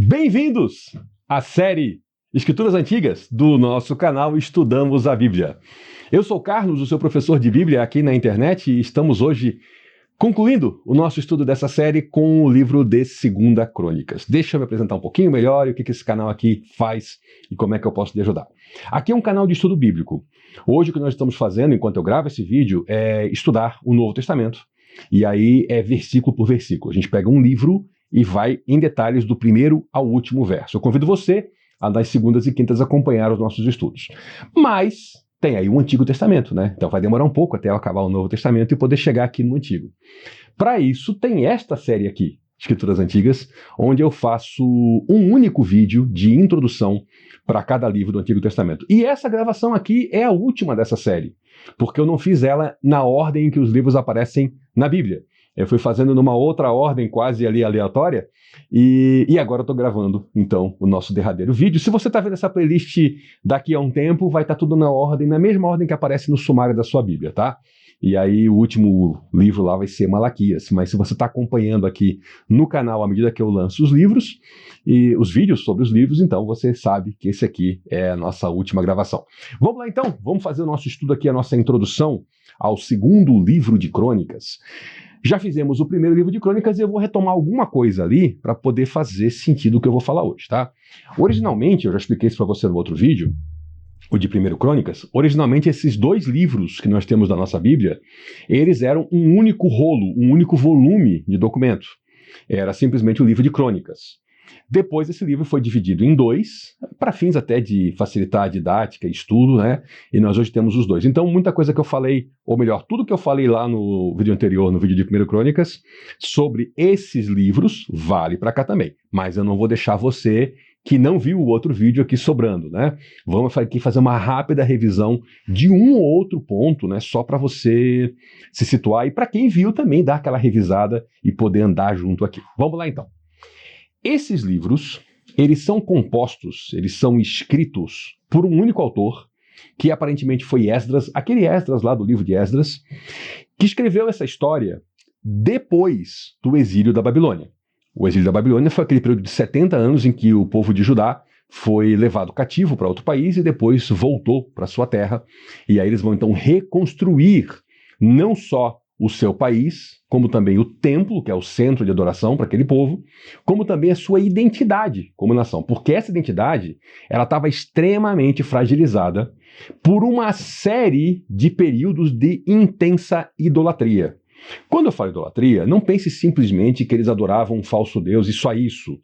Bem-vindos à série Escrituras Antigas do nosso canal Estudamos a Bíblia. Eu sou Carlos, o seu professor de Bíblia aqui na internet, e estamos hoje concluindo o nosso estudo dessa série com o livro de 2 Crônicas. Deixa eu me apresentar um pouquinho melhor e o que esse canal aqui faz e como é que eu posso te ajudar. Aqui é um canal de estudo bíblico. Hoje o que nós estamos fazendo, enquanto eu gravo esse vídeo, é estudar o Novo Testamento. E aí é versículo por versículo. A gente pega um livro e vai em detalhes do primeiro ao último verso. Eu convido você a nas segundas e quintas acompanhar os nossos estudos. Mas tem aí o Antigo Testamento, né? Então vai demorar um pouco até eu acabar o Novo Testamento e poder chegar aqui no Antigo. Para isso tem esta série aqui, Escrituras Antigas, onde eu faço um único vídeo de introdução para cada livro do Antigo Testamento. E essa gravação aqui é a última dessa série, porque eu não fiz ela na ordem em que os livros aparecem na Bíblia. Eu fui fazendo numa outra ordem quase ali aleatória e agora eu estou gravando, então, o nosso derradeiro vídeo. Se você está vendo essa playlist daqui a um tempo, vai estar tudo na ordem, na mesma ordem que aparece no sumário da sua Bíblia, tá? E aí o último livro lá vai ser Malaquias, mas se você está acompanhando aqui no canal à medida que eu lanço os livros e os vídeos sobre os livros, então você sabe que esse aqui é a nossa última gravação. Vamos lá então, vamos fazer o nosso estudo aqui, a nossa introdução ao segundo livro de Crônicas. Já fizemos o primeiro livro de Crônicas e eu vou retomar alguma coisa ali para poder fazer sentido o que eu vou falar hoje, tá? Originalmente, eu já expliquei isso para você no outro vídeo, o de 1 Crônicas, originalmente esses dois livros que nós temos da nossa Bíblia, eles eram um único rolo, um único volume de documento. Era simplesmente o livro de Crônicas. Depois esse livro foi dividido em dois, para fins até de facilitar a didática e estudo, né? E nós hoje temos os dois. Então muita coisa que eu falei, ou melhor, tudo que eu falei lá no vídeo anterior, no vídeo de 1 Crônicas, sobre esses livros, vale para cá também. Mas eu não vou deixar você que não viu o outro vídeo aqui sobrando, né? Vamos aqui fazer uma rápida revisão de um ou outro ponto, né? Só para você se situar e para quem viu também dar aquela revisada e poder andar junto aqui. Vamos lá então. Esses livros, eles são compostos, eles são escritos por um único autor, que aparentemente foi Esdras, aquele Esdras lá do livro de Esdras, que escreveu essa história depois do exílio da Babilônia. O exílio da Babilônia foi aquele período de 70 anos em que o povo de Judá foi levado cativo para outro país e depois voltou para sua terra. E aí eles vão então reconstruir não só o seu país, como também o templo, que é o centro de adoração para aquele povo, como também a sua identidade como nação. Porque essa identidade ela estava extremamente fragilizada por uma série de períodos de intensa idolatria. Quando eu falo idolatria, não pense simplesmente que eles adoravam um falso Deus e só isso.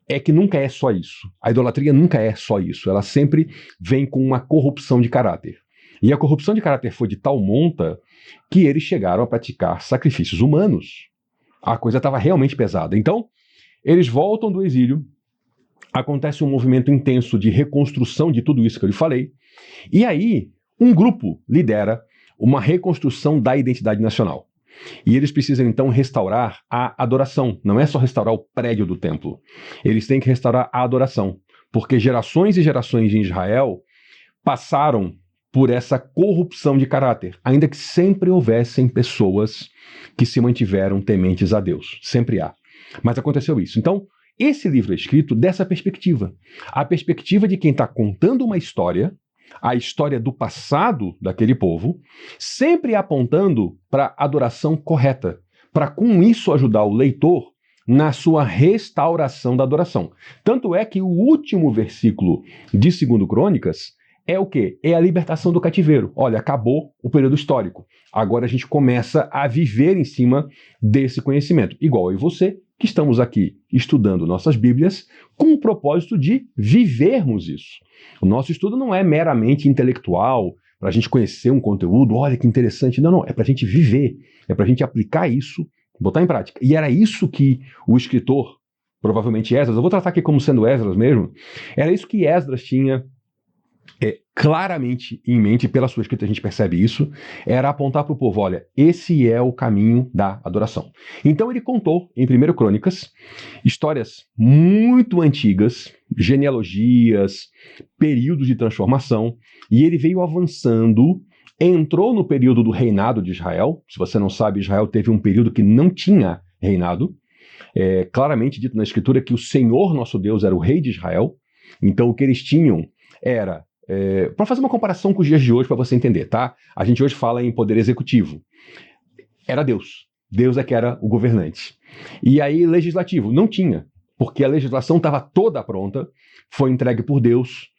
É que nunca é só isso. A idolatria nunca é só isso. Ela sempre vem com uma corrupção de caráter. E a corrupção de caráter foi de tal monta que eles chegaram a praticar sacrifícios humanos. A coisa estava realmente pesada. Então, eles voltam do exílio, acontece um movimento intenso de reconstrução de tudo isso que eu lhe falei, e aí um grupo lidera uma reconstrução da identidade nacional. E eles precisam então restaurar a adoração. Não é só restaurar o prédio do templo. Eles têm que restaurar a adoração, porque gerações e gerações de Israel passaram por essa corrupção de caráter, ainda que sempre houvessem pessoas que se mantiveram tementes a Deus. Sempre há. Mas aconteceu isso. Então, esse livro é escrito dessa perspectiva. A perspectiva de quem está contando uma história, a história do passado daquele povo, sempre apontando para a adoração correta, para com isso ajudar o leitor na sua restauração da adoração. Tanto é que o último versículo de 2 Crônicas é o quê? É a libertação do cativeiro. Olha, acabou o período histórico. Agora a gente começa a viver em cima desse conhecimento. Igual eu e você, que estamos aqui estudando nossas Bíblias com o propósito de vivermos isso. O nosso estudo não é meramente intelectual, para a gente conhecer um conteúdo, olha que interessante. Não, é para a gente viver, é para a gente aplicar isso, botar em prática. E era isso que o escritor, provavelmente Esdras, eu vou tratar aqui como sendo Esdras mesmo, era isso que Esdras tinha claramente em mente, pela sua escrita a gente percebe isso, era apontar para o povo, olha, esse é o caminho da adoração. Então ele contou em 1 Crônicas histórias muito antigas, genealogias, períodos de transformação, e ele veio avançando, entrou no período do reinado de Israel. Se você não sabe, Israel teve um período que não tinha reinado, É claramente dito na Escritura que o Senhor nosso Deus era o rei de Israel, então o que eles tinham era... para fazer uma comparação com os dias de hoje, para você entender, tá? A gente hoje fala em poder executivo. Era Deus. Deus é que era o governante. E aí, legislativo, não tinha, porque a legislação estava toda pronta, foi entregue por Deus,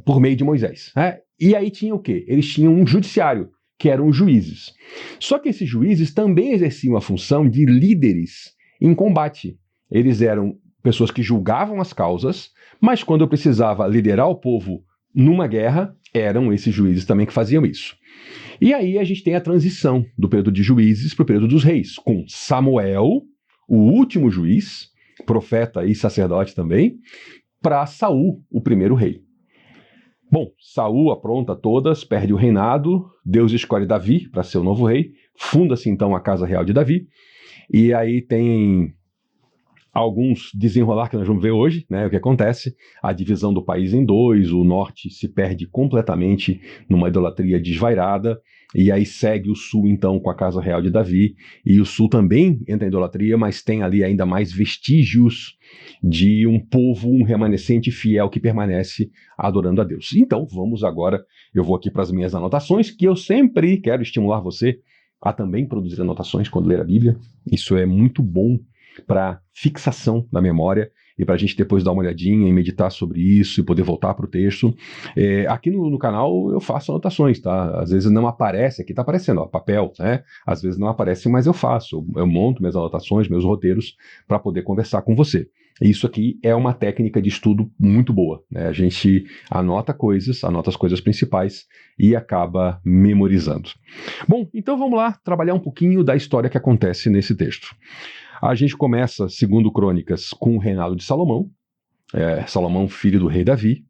por meio de Moisés. Né? E aí tinha o quê? Eles tinham um judiciário, que eram os juízes. Só que esses juízes também exerciam a função de líderes em combate. Eles eram pessoas que julgavam as causas, mas quando precisava liderar o povo numa guerra, eram esses juízes também que faziam isso. E aí a gente tem a transição do período de juízes para o período dos reis, com Samuel, o último juiz, profeta e sacerdote também, para Saul, o primeiro rei. Bom, Saul apronta todas, perde o reinado, Deus escolhe Davi para ser o novo rei, funda-se então a casa real de Davi, e aí tem alguns desenrolar que nós vamos ver hoje, né, o que acontece, a divisão do país em dois, o norte se perde completamente numa idolatria desvairada, e aí segue o sul então com a casa real de Davi, e o sul também entra em idolatria, mas tem ali ainda mais vestígios de um povo, um remanescente fiel que permanece adorando a Deus. Então vamos agora, eu vou aqui para as minhas anotações, que eu sempre quero estimular você a também produzir anotações quando ler a Bíblia, isso é muito bom para fixação da memória e para a gente depois dar uma olhadinha e meditar sobre isso e poder voltar para o texto. Aqui no canal eu faço anotações, tá? Às vezes não aparece, aqui está aparecendo, ó, papel, né? Às vezes não aparece, mas eu faço. Eu monto minhas anotações, meus roteiros para poder conversar com você. Isso aqui é uma técnica de estudo muito boa, né? A gente anota as coisas principais e acaba memorizando. Bom, então vamos lá trabalhar um pouquinho da história que acontece nesse texto. A gente começa, segundo Crônicas, com o reinado de Salomão, Salomão, filho do rei Davi,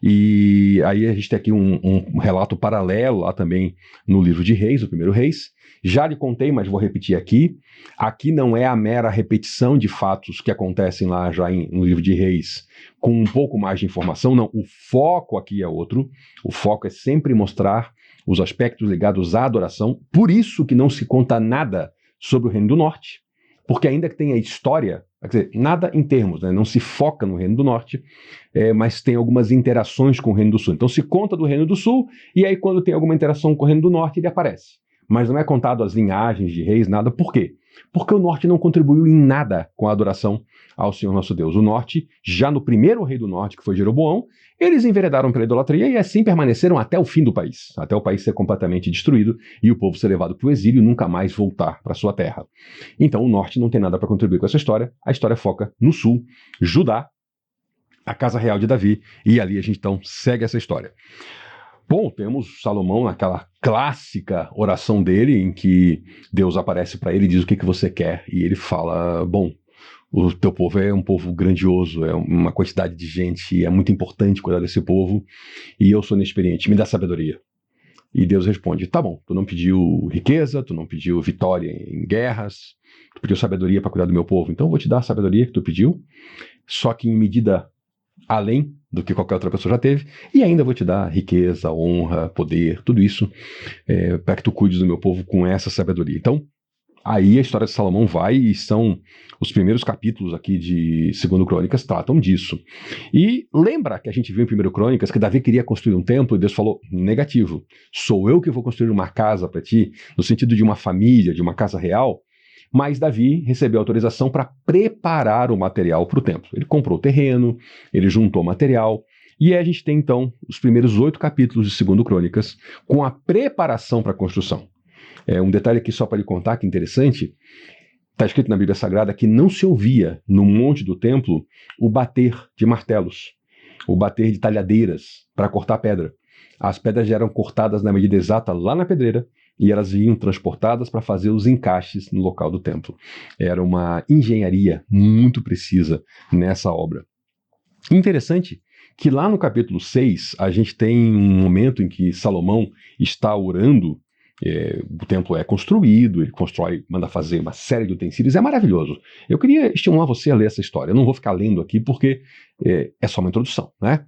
e aí a gente tem aqui um relato paralelo lá também no livro de Reis, o primeiro Reis. Já lhe contei, mas vou repetir aqui. Aqui não é a mera repetição de fatos que acontecem lá já no livro de Reis, com um pouco mais de informação, não. O foco aqui é outro. O foco é sempre mostrar os aspectos ligados à adoração. Por isso que não se conta nada sobre o Reino do Norte, porque ainda que tenha história, quer dizer, nada em termos, né? Não se foca no Reino do Norte, mas tem algumas interações com o Reino do Sul. Então se conta do Reino do Sul, e aí quando tem alguma interação com o Reino do Norte, ele aparece. Mas não é contado as linhagens de reis, nada. Por quê? Porque o Norte não contribuiu em nada com a adoração ao Senhor nosso Deus. O Norte, já no primeiro rei do Norte, que foi Jeroboão, eles enveredaram pela idolatria e assim permaneceram até o fim do país, até o país ser completamente destruído e o povo ser levado para o exílio e nunca mais voltar para sua terra. Então o Norte não tem nada para contribuir com essa história, a história foca no Sul, Judá, a casa real de Davi, e ali a gente então segue essa história. Bom, temos Salomão naquela clássica oração dele, em que Deus aparece para ele e diz o que você quer, e ele fala, bom, o teu povo é um povo grandioso, é uma quantidade de gente, é muito importante cuidar desse povo, e eu sou inexperiente, me dá sabedoria. E Deus responde, tá bom, tu não pediu riqueza, tu não pediu vitória em guerras, tu pediu sabedoria para cuidar do meu povo, então eu vou te dar a sabedoria que tu pediu, só que em medida além do que qualquer outra pessoa já teve, e ainda vou te dar riqueza, honra, poder, tudo isso, para que tu cuides do meu povo com essa sabedoria. Então, aí a história de Salomão vai, e são os primeiros capítulos aqui de 2 Crônicas tratam disso. E lembra que a gente viu em 1 Crônicas que Davi queria construir um templo e Deus falou, negativo, sou eu que vou construir uma casa para ti, no sentido de uma família, de uma casa real. Mas Davi recebeu autorização para preparar o material para o templo. Ele comprou o terreno, ele juntou material, e aí a gente tem então os primeiros 8 capítulos de 2 Crônicas com a preparação para a construção. Um detalhe aqui só para lhe contar que interessante, está escrito na Bíblia Sagrada que não se ouvia no monte do templo o bater de martelos, o bater de talhadeiras para cortar pedra. As pedras já eram cortadas na medida exata lá na pedreira, e elas vinham transportadas para fazer os encaixes no local do templo. Era uma engenharia muito precisa nessa obra. Interessante que lá no capítulo 6, a gente tem um momento em que Salomão está orando, o templo é construído, ele constrói, manda fazer uma série de utensílios, é maravilhoso. Eu queria estimular você a ler essa história, eu não vou ficar lendo aqui porque é só uma introdução, né?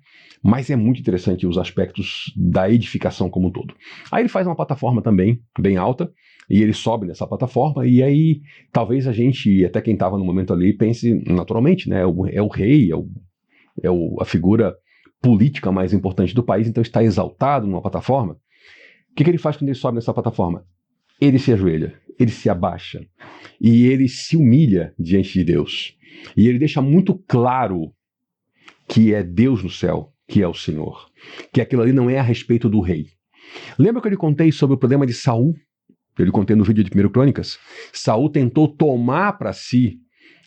Mas é muito interessante os aspectos da edificação como um todo. Aí ele faz uma plataforma também, bem alta, E ele sobe nessa plataforma, e aí talvez a gente, até quem estava no momento ali, pense naturalmente, né? É o rei, a figura política mais importante do país, então está exaltado numa plataforma. O que ele faz quando ele sobe nessa plataforma? Ele se ajoelha, ele se abaixa, e ele se humilha diante de Deus. E ele deixa muito claro que é Deus no céu, que é o Senhor. Que aquilo ali não é a respeito do rei. Lembra que eu lhe contei sobre o problema de Saul? Eu lhe contei no vídeo de 1 Crônicas. Saul tentou tomar para si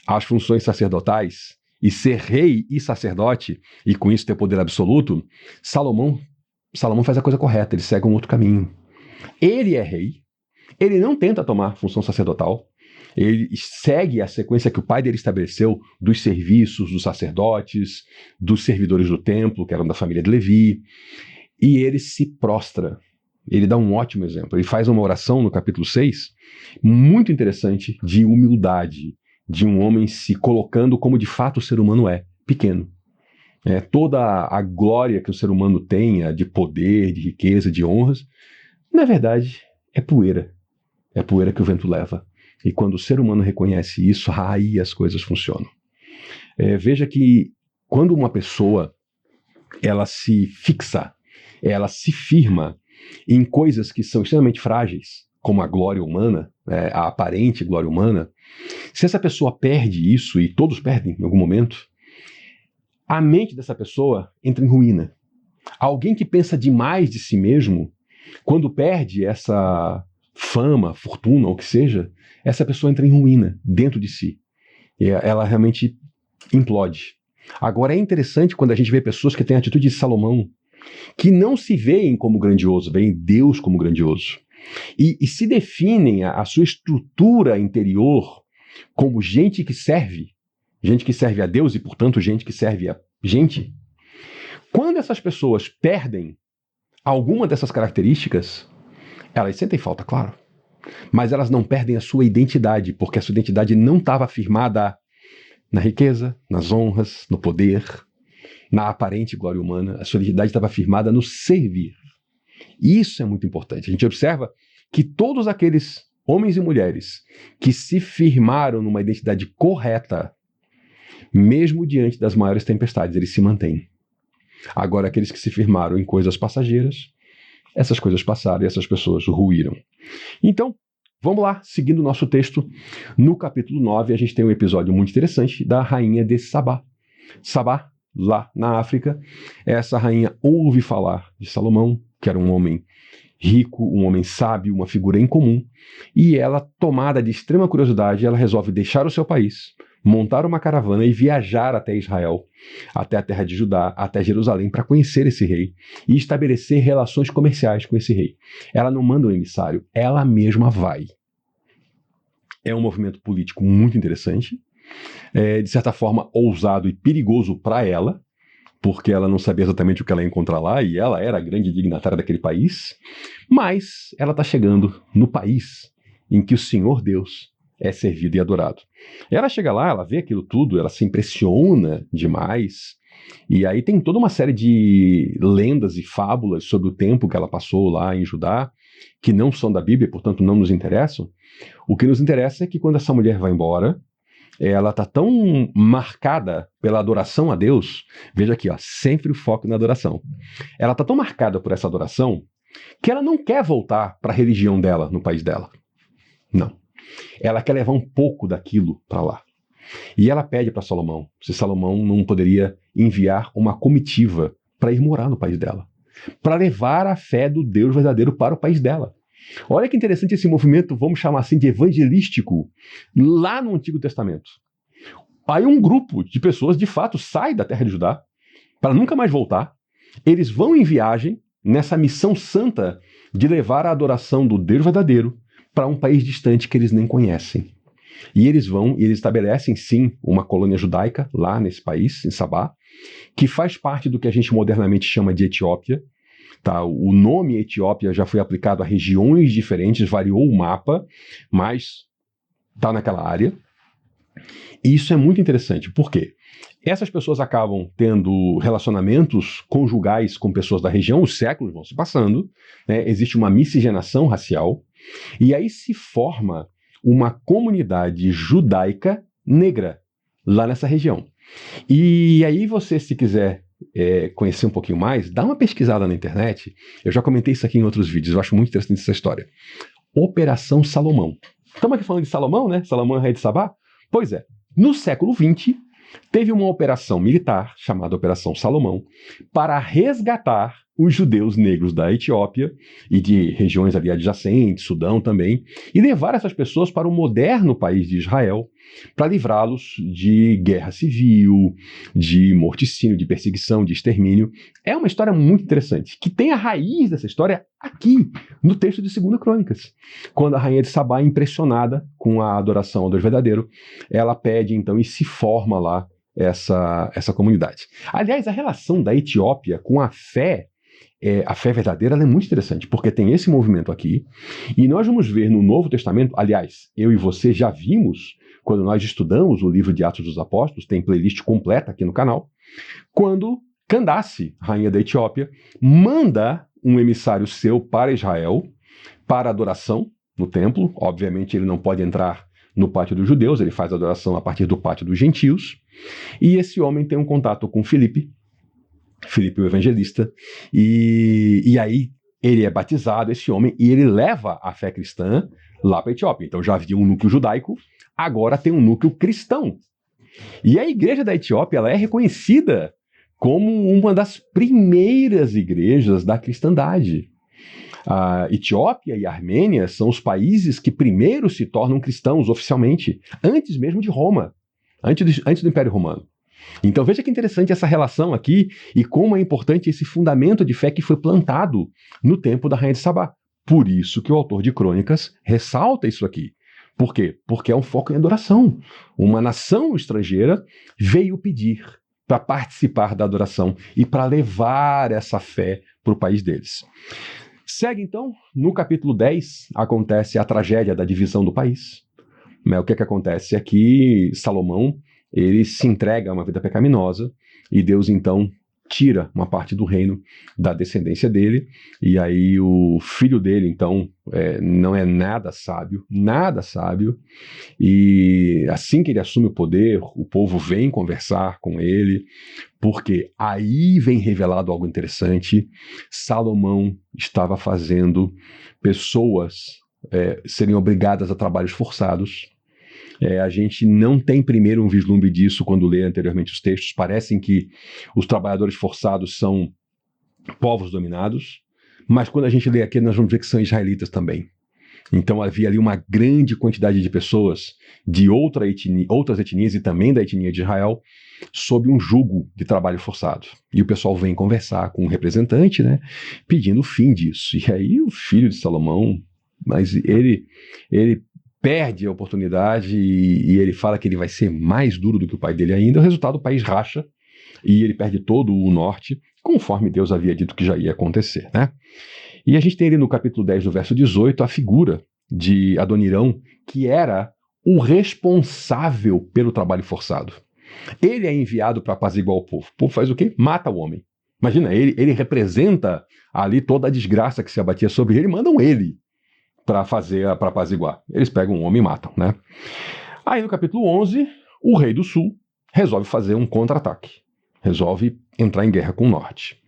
as funções sacerdotais e ser rei e sacerdote, e com isso ter poder absoluto. Salomão faz a coisa correta, ele segue um outro caminho. Ele é rei, ele não tenta tomar função sacerdotal, ele segue a sequência que o pai dele estabeleceu dos serviços, dos sacerdotes, dos servidores do templo, que eram da família de Levi, e ele se prostra. Ele dá um ótimo exemplo. Ele faz uma oração no capítulo 6, muito interessante, de humildade, de um homem se colocando como de fato o ser humano é, pequeno. Toda a glória que o ser humano tenha de poder, de riqueza, de honras, na verdade, é poeira. É poeira que o vento leva. E quando o ser humano reconhece isso, aí as coisas funcionam. Veja que quando uma pessoa ela se fixa, ela se firma em coisas que são extremamente frágeis, como a glória humana, a aparente glória humana, se essa pessoa perde isso, e todos perdem em algum momento, a mente dessa pessoa entra em ruína. Alguém que pensa demais de si mesmo, quando perde essa fama, fortuna, ou o que seja, essa pessoa entra em ruína dentro de si. E ela realmente implode. Agora é interessante quando a gente vê pessoas que têm a atitude de Salomão, que não se veem como grandioso, veem Deus como grandioso. E se definem a sua estrutura interior como gente que serve a Deus e, portanto, gente que serve a gente. Quando essas pessoas perdem alguma dessas características, elas sentem falta, claro, mas elas não perdem a sua identidade, porque a sua identidade não estava firmada na riqueza, nas honras, no poder, na aparente glória humana. A sua identidade estava firmada no servir. Isso é muito importante. A gente observa que todos aqueles homens e mulheres que se firmaram numa identidade correta, mesmo diante das maiores tempestades, eles se mantêm. Agora, aqueles que se firmaram em coisas passageiras, essas coisas passaram e essas pessoas ruíram. Então, vamos lá, seguindo o nosso texto, no capítulo 9, a gente tem um episódio muito interessante da rainha de Sabá. Sabá, lá na África, essa rainha ouve falar de Salomão, que era um homem rico, um homem sábio, uma figura incomum, e ela, tomada de extrema curiosidade, ela resolve deixar o seu país, montar uma caravana e viajar até Israel, até a terra de Judá, até Jerusalém, para conhecer esse rei e estabelecer relações comerciais com esse rei. Ela não manda um emissário, ela mesma vai. É um movimento político muito interessante, de certa forma ousado e perigoso para ela, porque ela não sabia exatamente o que ela ia encontrar lá, e ela era a grande dignatária daquele país, mas ela está chegando no país em que o Senhor Deus é servido e adorado. Ela chega lá, ela vê aquilo tudo, ela se impressiona demais, e aí tem toda uma série de lendas e fábulas sobre o tempo que ela passou lá em Judá, que não são da Bíblia, portanto não nos interessam. O que nos interessa é que quando essa mulher vai embora, ela está tão marcada pela adoração a Deus, veja aqui, ó, sempre o foco na adoração. Ela está tão marcada por essa adoração que ela não quer voltar para a religião dela, no país dela. Não. Ela quer levar um pouco daquilo para lá. E ela pede para Salomão se Salomão não poderia enviar uma comitiva para ir morar no país dela, para levar a fé do Deus verdadeiro para o país dela. Olha que interessante esse movimento, vamos chamar assim, de evangelístico, lá no Antigo Testamento. Aí um grupo de pessoas, de fato, sai da terra de Judá para nunca mais voltar. Eles vão em viagem nessa missão santa de levar a adoração do Deus verdadeiro para um país distante que eles nem conhecem. E eles vão e eles estabelecem, sim, uma colônia judaica lá nesse país, em Sabá, que faz parte do que a gente modernamente chama de Etiópia. Tá, o nome Etiópia já foi aplicado a regiões diferentes, variou o mapa, mas está naquela área. E isso é muito interessante, por quê? Essas pessoas acabam tendo relacionamentos conjugais com pessoas da região, os séculos vão se passando, né? Existe uma miscigenação racial, e aí se forma uma comunidade judaica negra lá nessa região. E aí você, se quiser conhecer um pouquinho mais, dá uma pesquisada na internet. Eu já comentei isso aqui em outros vídeos, eu acho muito interessante essa história. Operação Salomão. Estamos aqui falando de Salomão, né? Salomão é rei de Sabá? Pois é, no século XX, teve uma operação militar, chamada Operação Salomão, para resgatar os judeus negros da Etiópia e de regiões ali adjacentes, Sudão também, e levar essas pessoas para o moderno país de Israel, para livrá-los de guerra civil, de morticínio, de perseguição, de extermínio. É uma história muito interessante, que tem a raiz dessa história aqui, no texto de 2 Crônicas. Quando a rainha de Sabá, impressionada com a adoração ao Deus verdadeiro, ela pede então e se forma lá essa comunidade. Aliás, a relação da Etiópia com a fé verdadeira, ela é muito interessante, porque tem esse movimento aqui, e nós vamos ver no Novo Testamento, aliás, eu e você já vimos, quando nós estudamos o livro de Atos dos Apóstolos, tem playlist completa aqui no canal, quando Candace, rainha da Etiópia, manda um emissário seu para Israel, para adoração no templo. Obviamente ele não pode entrar no pátio dos judeus, ele faz a adoração a partir do pátio dos gentios, e esse homem tem um contato com Filipe o evangelista, e aí ele é batizado, esse homem, e ele leva a fé cristã lá para a Etiópia. Então já havia um núcleo judaico, agora tem um núcleo cristão. E a igreja da Etiópia, ela é reconhecida como uma das primeiras igrejas da cristandade. A Etiópia e a Armênia são os países que primeiro se tornam cristãos oficialmente, antes mesmo de Roma, antes do Império Romano. Então veja que interessante essa relação aqui e como é importante esse fundamento de fé que foi plantado no tempo da rainha de Sabá. Por isso que o autor de Crônicas ressalta isso aqui. Por quê? Porque é um foco em adoração. Uma nação estrangeira veio pedir para participar da adoração e para levar essa fé para o país deles. Segue então, no capítulo 10, acontece a tragédia da divisão do país. O que acontece é que Salomão, ele se entrega a uma vida pecaminosa e Deus então tira uma parte do reino da descendência dele, e aí o filho dele então não é nada sábio, e assim que ele assume o poder, o povo vem conversar com ele, porque aí vem revelado algo interessante. Salomão estava fazendo pessoas serem obrigadas a trabalhos forçados. A gente não tem primeiro um vislumbre disso quando lê anteriormente os textos. Parecem que os trabalhadores forçados são povos dominados, mas quando a gente lê aqui nós vamos ver que são israelitas também. Então havia ali uma grande quantidade de pessoas de outras etnias e também da etnia de Israel sob um jugo de trabalho forçado. E o pessoal vem conversar com um representante, né, pedindo o fim disso. E aí o filho de Salomão, mas ele perde a oportunidade e ele fala que ele vai ser mais duro do que o pai dele ainda. O resultado, o país racha e ele perde todo o norte, conforme Deus havia dito que já ia acontecer, né? E a gente tem ali no capítulo 10, no verso 18, a figura de Adonirão, que era o responsável pelo trabalho forçado. Ele é enviado para apaziguar o povo. O povo faz o quê? Mata o homem. Imagina, ele representa ali toda a desgraça que se abatia sobre ele, mandam ele para apaziguar. Eles pegam um homem e matam, né? Aí no capítulo 11, o rei do sul resolve fazer um contra-ataque. Resolve entrar em guerra com o norte.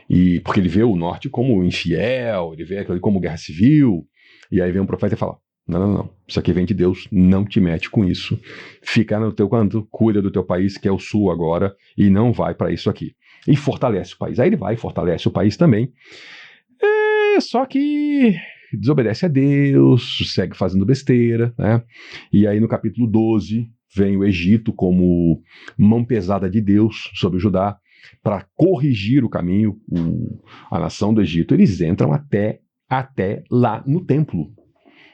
E porque ele vê o norte como infiel, ele vê aquilo ali como guerra civil. E aí vem um profeta e fala: não, isso aqui vem de Deus, não te mete com isso. Fica no teu canto, cuida do teu país, que é o sul agora, e não vai para isso aqui. E fortalece o país. Aí ele vai e fortalece o país também. Só que desobedece a Deus, segue fazendo besteira, né? E aí no capítulo 12 vem o Egito como mão pesada de Deus sobre Judá para corrigir o caminho, a nação do Egito. Eles entram até lá no templo.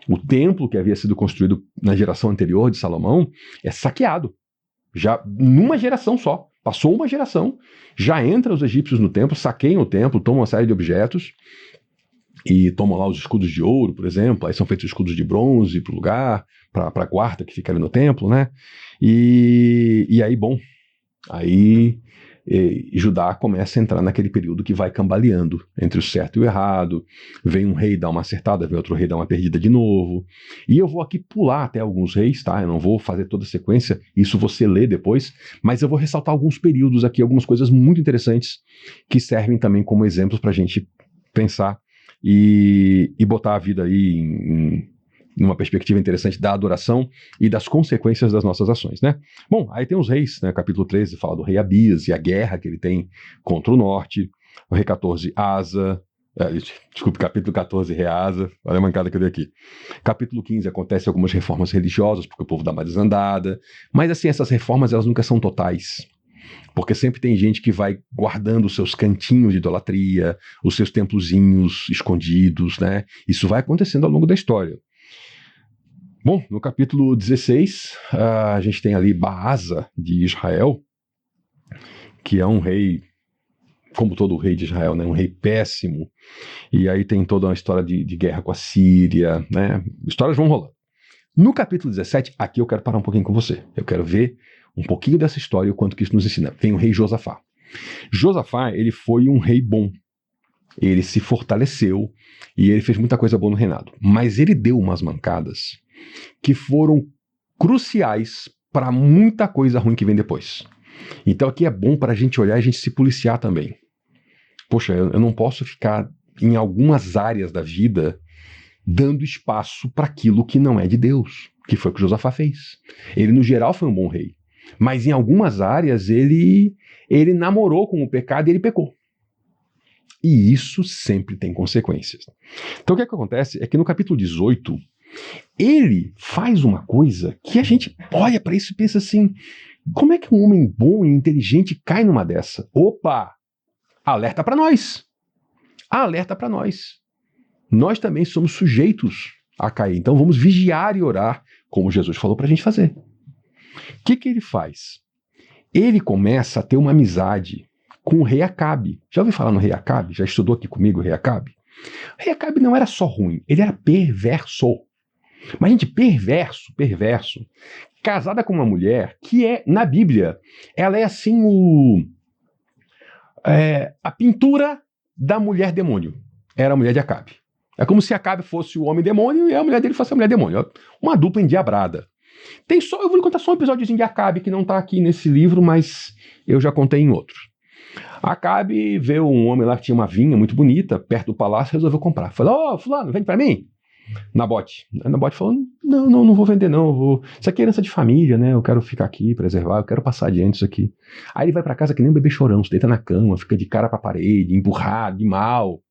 O templo que havia sido construído na geração anterior de Salomão é saqueado, já numa geração só. Passou uma geração, já entram os egípcios no templo, saqueiam o templo, tomam uma série de objetos, e tomam lá os escudos de ouro, por exemplo. Aí são feitos escudos de bronze para o lugar, para a guarda que fica ali no templo, né? E aí, bom, Aí Judá começa a entrar naquele período que vai cambaleando entre o certo e o errado, vem um rei dar uma acertada, vem outro rei dar uma perdida de novo, e eu vou aqui pular até alguns reis, tá? Eu não vou fazer toda a sequência, isso você lê depois, mas eu vou ressaltar alguns períodos aqui, algumas coisas muito interessantes que servem também como exemplos para a gente pensar e botar a vida aí numa perspectiva interessante da adoração e das consequências das nossas ações, né? Bom, aí tem os reis, né? Capítulo 13 fala do rei Abias e a guerra que ele tem contra o norte. O rei 14, Asa. Desculpe, capítulo 14, rei Asa. Olha a mancada que eu dei aqui. Capítulo 15 acontece algumas reformas religiosas, porque o povo dá uma desandada. Mas assim, essas reformas elas nunca são totais. Porque sempre tem gente que vai guardando os seus cantinhos de idolatria, os seus templozinhos escondidos, né? Isso vai acontecendo ao longo da história. Bom, no capítulo 16, a gente tem ali Baasa de Israel, que é um rei, como todo rei de Israel, né, um rei péssimo. E aí tem toda uma história de guerra com a Síria, né? Histórias vão rolando. No capítulo 17, aqui eu quero parar um pouquinho com você. Eu quero ver um pouquinho dessa história e o quanto que isso nos ensina. Vem o rei Josafá. Josafá, ele foi um rei bom. Ele se fortaleceu e ele fez muita coisa boa no reinado. Mas ele deu umas mancadas que foram cruciais para muita coisa ruim que vem depois. Então aqui é bom para a gente olhar e a gente se policiar também. Poxa, eu não posso ficar em algumas áreas da vida dando espaço para aquilo que não é de Deus, que foi o que Josafá fez. Ele, no geral, foi um bom rei, mas em algumas áreas ele namorou com o pecado e ele pecou. E isso sempre tem consequências. Então o que acontece é que no capítulo 18, ele faz uma coisa que a gente olha para isso e pensa assim, como é que um homem bom e inteligente cai numa dessa? Opa! Alerta para nós! Alerta para nós! Nós também somos sujeitos a cair, então vamos vigiar e orar, como Jesus falou para a gente fazer. O que ele faz? Ele começa a ter uma amizade com o rei Acabe. Já ouviu falar no rei Acabe? Já estudou aqui comigo o rei Acabe? O rei Acabe não era só ruim, ele era perverso. Mas, gente, perverso, casada com uma mulher que é, na Bíblia, ela é assim a pintura da mulher demônio. Era a mulher de Acabe. É como se Acabe fosse o homem demônio e a mulher dele fosse a mulher demônio. Uma dupla endiabrada. Eu vou lhe contar só um episódiozinho de Acabe que não está aqui nesse livro, mas eu já contei em outro. Acabe vê um homem lá que tinha uma vinha muito bonita, perto do palácio, resolveu comprar. Falou, fulano, vende pra mim? Nabote. Nabote falou, não vou vender não, isso aqui é herança de família, né, eu quero ficar aqui, preservar, eu quero passar adiante isso aqui. Aí ele vai pra casa que nem um bebê chorão, se deita na cama, fica de cara pra parede, empurrado, de mal.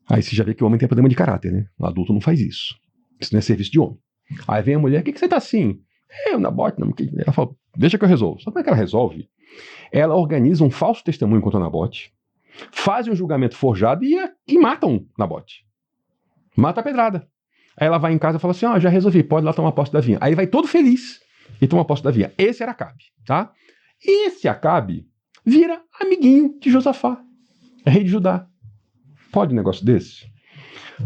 Aí você já vê que o homem tem problema de caráter, né, o adulto não faz isso. Isso não é serviço de homem. Aí vem a mulher, o que você tá assim? O Nabote, não. Ela fala, deixa que eu resolvo. Sabe como é que ela resolve? Ela organiza um falso testemunho contra o Nabote, faz um julgamento forjado e matam Nabote. Mata a pedrada. Aí ela vai em casa e fala assim, já resolvi, pode ir lá tomar posse da vinha. Aí ele vai todo feliz e toma posse da vinha. Esse era Acabe, tá? E esse Acabe vira amiguinho de Josafá, rei de Judá. Pode um negócio desse?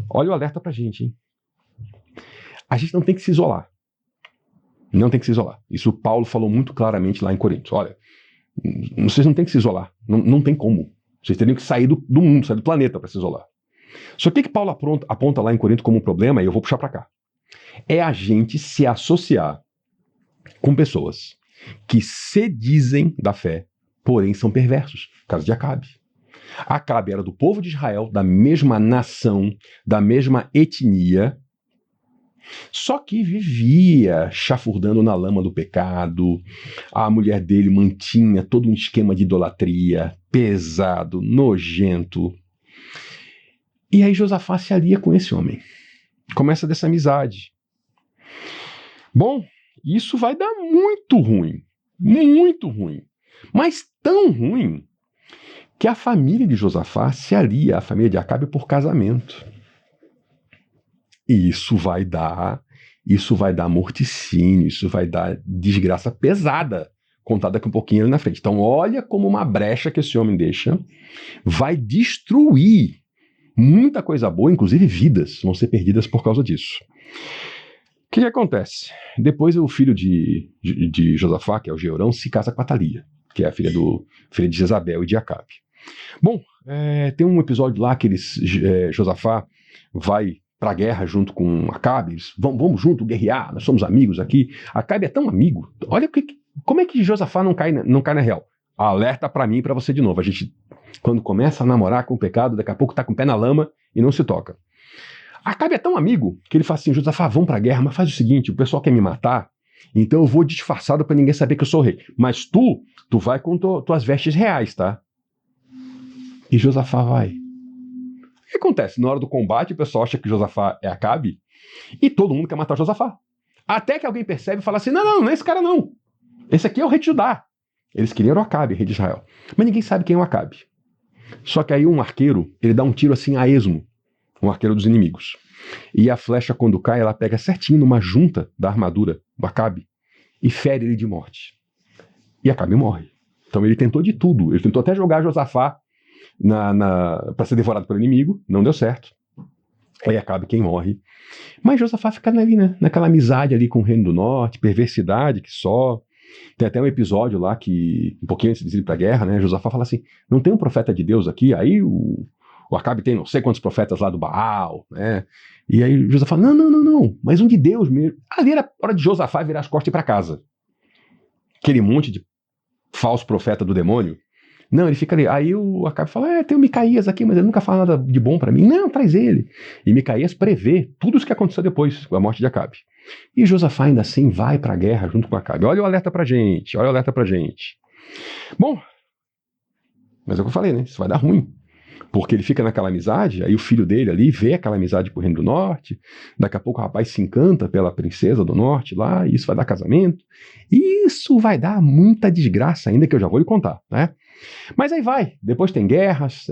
Olha o alerta pra gente, hein? A gente não tem que se isolar. Não tem que se isolar. Isso o Paulo falou muito claramente lá em Coríntios. Olha, vocês não tem que se isolar. Não tem como. Vocês teriam que sair do mundo, sair do planeta para se isolar. Só que Paulo aponta lá em Corinto como um problema, e eu vou puxar para cá. É a gente se associar com pessoas que se dizem da fé, porém são perversos. Caso de Acabe. Acabe era do povo de Israel, da mesma nação, da mesma etnia, só que vivia chafurdando na lama do pecado. A mulher dele mantinha todo um esquema de idolatria, pesado, nojento. E aí Josafá se alia com esse homem. Começa dessa amizade. Bom, isso vai dar muito ruim. Muito ruim. Mas tão ruim que a família de Josafá se alia à família de Acabe por casamento. E isso vai dar morticínio, isso vai dar desgraça pesada, contada daqui um pouquinho ali na frente. Então olha como uma brecha que esse homem deixa vai destruir muita coisa boa, inclusive vidas vão ser perdidas por causa disso. O que acontece? Depois o filho de Josafá, que é o Georão, se casa com a Atalia. que é a filha de Jezabel e de Acabe. Bom, tem um episódio lá que Josafá vai para a guerra junto com Acabe. Vamos junto guerrear, nós somos amigos aqui. Acabe é tão amigo. Olha como é que Josafá não cai na real. Alerta para mim e para você de novo. A gente, quando começa a namorar com o pecado, daqui a pouco tá com o pé na lama e não se toca. Acabe é tão amigo que ele fala assim: Josafá, vamos para a guerra, mas faz o seguinte, o pessoal quer me matar, então eu vou disfarçado para ninguém saber que eu sou o rei. Mas tu vai com tuas vestes reais, tá? E Josafá vai. O que acontece? Na hora do combate, o pessoal acha que Josafá é Acabe e todo mundo quer matar Josafá. Até que alguém percebe e fala assim: não é esse cara não. Esse aqui é o rei de Judá. Eles queriam o Acabe, rei de Israel. Mas ninguém sabe quem é o Acabe. Só que aí um arqueiro, ele dá um tiro assim a esmo, um arqueiro dos inimigos. E a flecha, quando cai, ela pega certinho numa junta da armadura do Acabe e fere ele de morte. E Acabe morre. Então ele tentou de tudo. Ele tentou até jogar Josafá para ser devorado pelo inimigo, não deu certo. Aí Acabe quem morre. Mas Josafá fica ali, né? Naquela amizade ali com o Reino do Norte, perversidade que só. Tem até um episódio lá que, um pouquinho antes de ir para a guerra, né? Josafá fala assim: não tem um profeta de Deus aqui? Aí o Acabe tem não sei quantos profetas lá do Baal, né? E aí Josafá fala: não, mas um de Deus mesmo. Ali era hora de Josafá virar as costas e ir para casa. Aquele monte de falso profeta do demônio. Não, ele fica ali. Aí o Acabe fala: tem o Micaías aqui, mas ele nunca fala nada de bom para mim. Não, traz ele. E Micaías prevê tudo o que aconteceu depois, com a morte de Acabe. E Josafá ainda assim vai para a guerra junto com Acabe. Olha o alerta pra gente, Bom, mas é o que eu falei, né? Isso vai dar ruim. Porque ele fica naquela amizade, aí o filho dele ali vê aquela amizade pro Reino do Norte, daqui a pouco o rapaz se encanta pela princesa do Norte lá, e isso vai dar casamento. E isso vai dar muita desgraça ainda, que eu já vou lhe contar, né? Mas aí vai, depois tem guerras,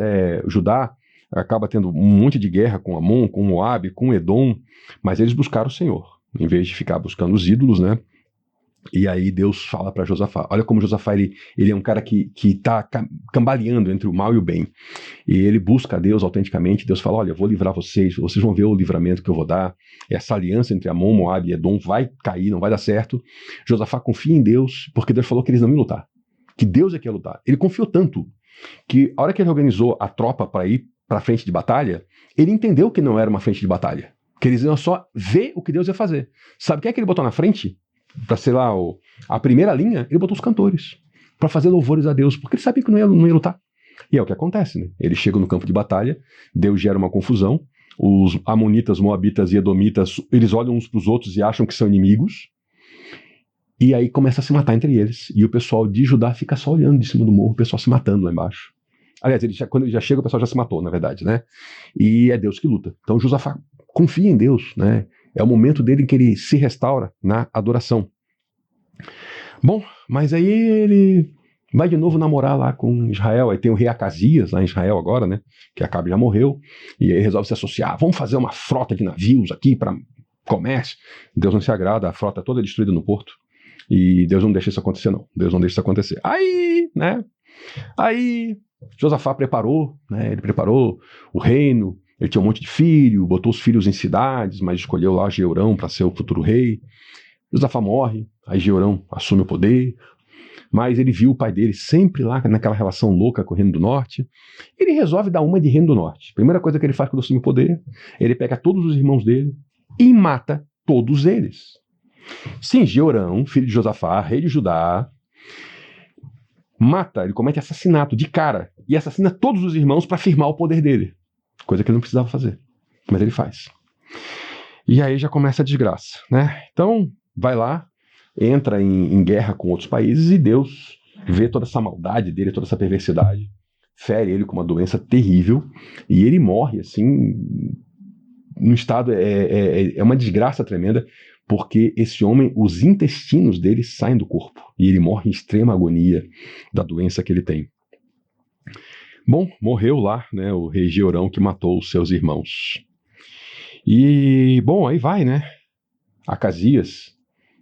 Judá acaba tendo um monte de guerra com Amon, com Moabe, com Edom, mas eles buscaram o Senhor, em vez de ficar buscando os ídolos, né? E aí Deus fala para Josafá. Olha como Josafá ele é um cara que está cambaleando entre o mal e o bem. E ele busca a Deus autenticamente. Deus fala: olha, eu vou livrar vocês vão ver o livramento que eu vou dar. Essa aliança entre Amon, Moabe e Edom vai cair, não vai dar certo. Josafá confia em Deus, porque Deus falou que eles não iam lutar, que Deus é que ia lutar. Ele confiou tanto que a hora que ele organizou a tropa para ir para a frente de batalha, ele entendeu que não era uma frente de batalha, que eles iam só ver o que Deus ia fazer. Sabe quem é que ele botou na frente? Para ser lá a primeira linha, ele botou os cantores para fazer louvores a Deus, porque ele sabia que não ia lutar. E é o que acontece, né? Eles chegam no campo de batalha, Deus gera uma confusão, os amonitas, moabitas e edomitas, eles olham uns para os outros e acham que são inimigos, e aí começa a se matar entre eles, e o pessoal de Judá fica só olhando de cima do morro, o pessoal se matando lá embaixo. Aliás, quando ele já chega, o pessoal já se matou, na verdade, né? E é Deus que luta. Então Josafá confia em Deus, né? É o momento dele em que ele se restaura na adoração. Bom, mas aí ele vai de novo namorar lá com Israel. Aí tem o rei Acasias lá em Israel agora, né? Que Acabe já morreu. E aí resolve se associar. Vamos fazer uma frota de navios aqui para comércio. Deus não se agrada, a frota toda é destruída no porto. E Deus não deixa isso acontecer, não. Deus não deixa isso acontecer. Aí, né? Aí Josafá preparou, né? Ele preparou o reino. Ele tinha um monte de filho, botou os filhos em cidades, mas escolheu lá Jeorão para ser o futuro rei. Josafá morre, aí Jeorão assume o poder, mas ele viu o pai dele sempre lá naquela relação louca com o Reino do Norte. Ele resolve dar uma de Reino do Norte. Primeira coisa que ele faz quando assume o poder, ele pega todos os irmãos dele e mata todos eles. Sim, Jeorão, filho de Josafá, rei de Judá, ele comete assassinato de cara e assassina todos os irmãos para firmar o poder dele. Coisa que ele não precisava fazer, mas ele faz. E aí já começa a desgraça, né? Então, vai lá, entra em guerra com outros países e Deus vê toda essa maldade dele, toda essa perversidade, fere ele com uma doença terrível e ele morre, assim, num estado, é uma desgraça tremenda, porque esse homem, os intestinos dele saem do corpo e ele morre em extrema agonia da doença que ele tem. Bom, morreu lá, né, o rei Jeorão que matou os seus irmãos. E, bom, aí vai, né? Acasias,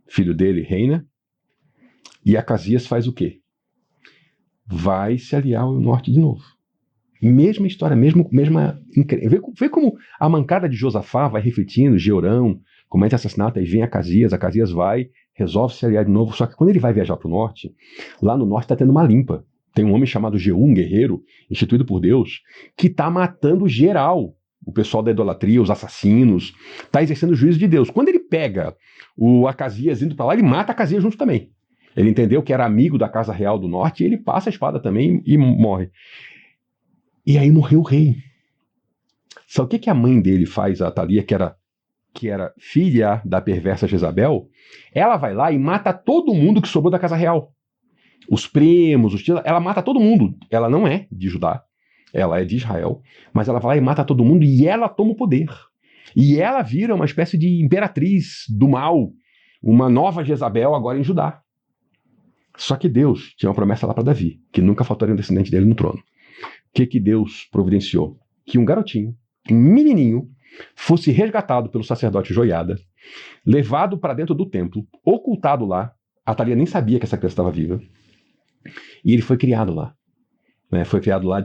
filho dele, reina. E Acasias faz o quê? Vai se aliar ao norte de novo. Mesma história, mesma. Vê como a mancada de Josafá vai refletindo, Jeorão comete assassinato, aí vem Acasias vai, resolve se aliar de novo, só que quando ele vai viajar para o norte, lá no norte está tendo uma limpa. Tem um homem chamado Jeú, um guerreiro, instituído por Deus, que está matando geral. O pessoal da idolatria, os assassinos, está exercendo o juízo de Deus. Quando ele pega o Acasias indo para lá, ele mata Acasias junto também. Ele entendeu que era amigo da casa real do norte, e ele passa a espada também e morre. E aí morreu o rei. Sabe o que a mãe dele faz, a Atalia, que era filha da perversa Jezabel? Ela vai lá e mata todo mundo que sobrou da casa real. Os primos, os tios, ela mata todo mundo. Ela não é de Judá, ela é de Israel, mas ela vai lá e mata todo mundo e ela toma o poder. E ela vira uma espécie de imperatriz do mal, uma nova Jezabel agora em Judá. Só que Deus tinha uma promessa lá para Davi, que nunca faltaria um descendente dele no trono. O que Deus providenciou? Que um garotinho, um menininho, fosse resgatado pelo sacerdote Joiada, levado para dentro do templo, ocultado lá. A Atalia nem sabia que essa criança estava viva. E ele foi criado lá. Né? Foi criado lá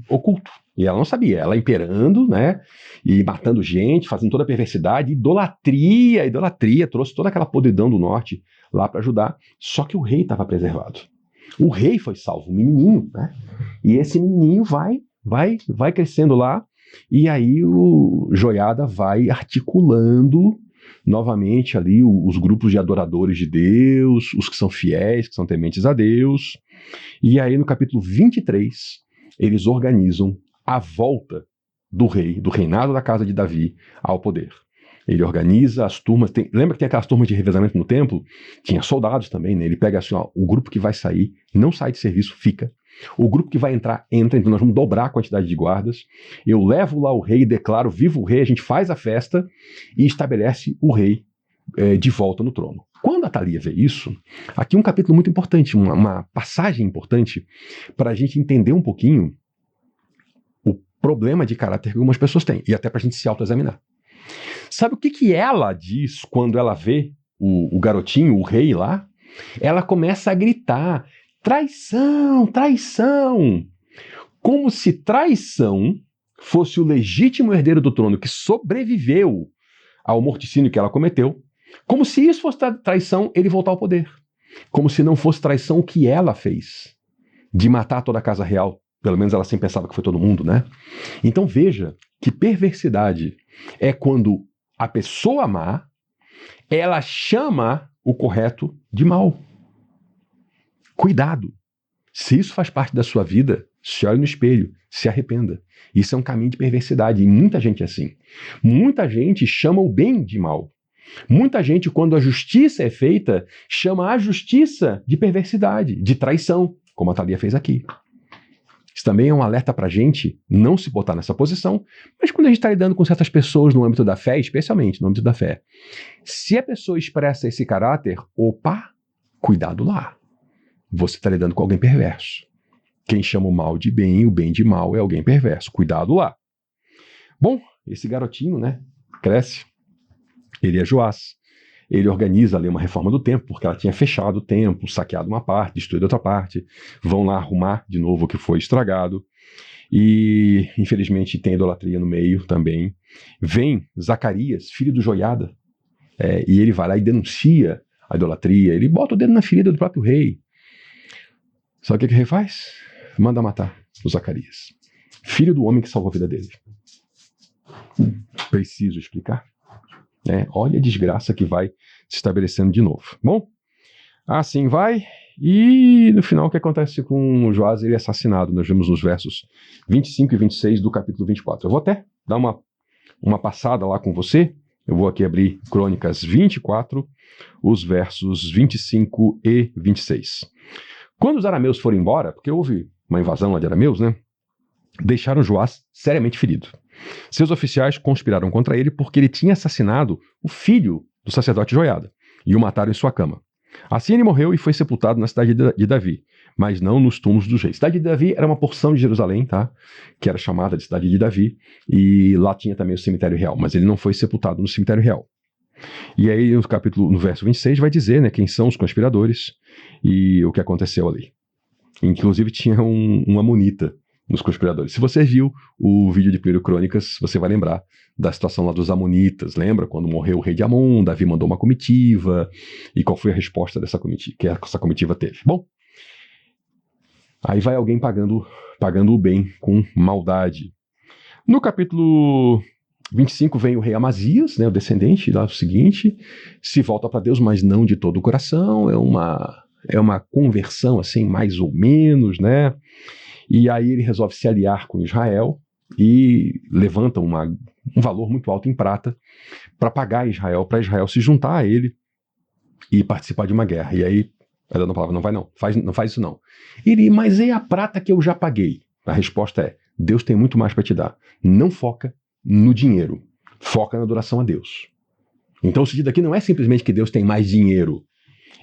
oculto. E ela não sabia. Ela imperando, né? E matando gente, fazendo toda a perversidade. Idolatria. Trouxe toda aquela podridão do norte lá para ajudar. Só que o rei estava preservado. O rei foi salvo, o menininho. Né? E esse menininho vai crescendo lá. E aí o Joiada vai articulando novamente ali os grupos de adoradores de Deus, os que são fiéis, que são tementes a Deus. E aí no capítulo 23, eles organizam a volta do rei, do reinado da casa de Davi ao poder. Ele organiza as turmas, lembra que tem aquelas turmas de revezamento no templo? Tinha soldados também, né? Ele pega assim, ó, o grupo que vai sair, não sai de serviço, fica. O grupo que vai entrar, entra, então nós vamos dobrar a quantidade de guardas. Eu levo lá o rei, declaro vivo o rei, a gente faz a festa e estabelece o rei de volta no trono. Quando a Atalia vê isso, aqui um capítulo muito importante, uma passagem importante para a gente entender um pouquinho o problema de caráter que algumas pessoas têm, e até para a gente se autoexaminar. Sabe o que ela diz quando ela vê o garotinho, o rei lá? Ela começa a gritar: traição, traição! Como se traição fosse o legítimo herdeiro do trono que sobreviveu ao morticínio que ela cometeu. Como se isso fosse traição, ele voltar ao poder. Como se não fosse traição o que ela fez, de matar toda a casa real. Pelo menos ela sempre pensava que foi todo mundo, né? Então veja que perversidade é quando a pessoa má, ela chama o correto de mal. Cuidado. Se isso faz parte da sua vida, se olhe no espelho, se arrependa. Isso é um caminho de perversidade e muita gente é assim. Muita gente chama o bem de mal. Muita gente, quando a justiça é feita, chama a justiça de perversidade, de traição, como a Thalia fez aqui. Isso também é um alerta para a gente não se botar nessa posição, mas quando a gente está lidando com certas pessoas no âmbito da fé, especialmente no âmbito da fé, se a pessoa expressa esse caráter, opa, cuidado lá. Você está lidando com alguém perverso. Quem chama o mal de bem, o bem de mal é alguém perverso. Cuidado lá. Bom, esse garotinho, né, cresce. Ele é Joás. Ele organiza ali uma reforma do templo, porque ela tinha fechado o templo, saqueado uma parte, destruído outra parte. Vão lá arrumar de novo o que foi estragado. E, infelizmente, tem idolatria no meio também. Vem Zacarias, filho do Joiada, e ele vai lá e denuncia a idolatria. Ele bota o dedo na ferida do próprio rei. Sabe o que o rei faz? Manda matar o Zacarias, filho do homem que salvou a vida dele. Preciso explicar? Olha a desgraça que vai se estabelecendo de novo. Bom, assim vai. E no final o que acontece com o Joás? Ele é assassinado. Nós vemos nos versos 25 e 26 do capítulo 24. Eu vou até dar uma passada lá com você. Eu vou aqui abrir Crônicas 24, os versos 25 e 26. Quando os arameus foram embora, porque houve uma invasão lá de arameus, né? Deixaram Joás seriamente ferido. Seus oficiais conspiraram contra ele porque ele tinha assassinado o filho do sacerdote Joiada e o mataram em sua cama. Assim ele morreu e foi sepultado na cidade de Davi, mas não nos túmulos dos reis. A cidade de Davi era uma porção de Jerusalém, tá? Que era chamada de cidade de Davi, e lá tinha também o cemitério real, mas ele não foi sepultado no cemitério real. E aí no verso 26 vai dizer, né, quem são os conspiradores e o que aconteceu ali. Inclusive tinha um amonita nos conspiradores. Se você viu o vídeo de 1 Crônicas, você vai lembrar da situação lá dos Amonitas. Lembra quando morreu o rei de Amon, Davi mandou uma comitiva, e qual foi a resposta dessa comitiva, que essa comitiva teve? Bom, aí vai alguém pagando o bem com maldade. No capítulo 25 vem o rei Amazias, né, o descendente, lá o seguinte, se volta para Deus, mas não de todo o coração, é uma conversão assim, mais ou menos, né? E aí ele resolve se aliar com Israel e levanta um valor muito alto em prata para pagar Israel, para Israel se juntar a ele e participar de uma guerra. E aí, ela não falava, não vai não, não faz isso não. Ele, mas é a prata que eu já paguei. A resposta é, Deus tem muito mais para te dar. Não foca no dinheiro, foca na adoração a Deus. Então o sentido aqui não é simplesmente que Deus tem mais dinheiro,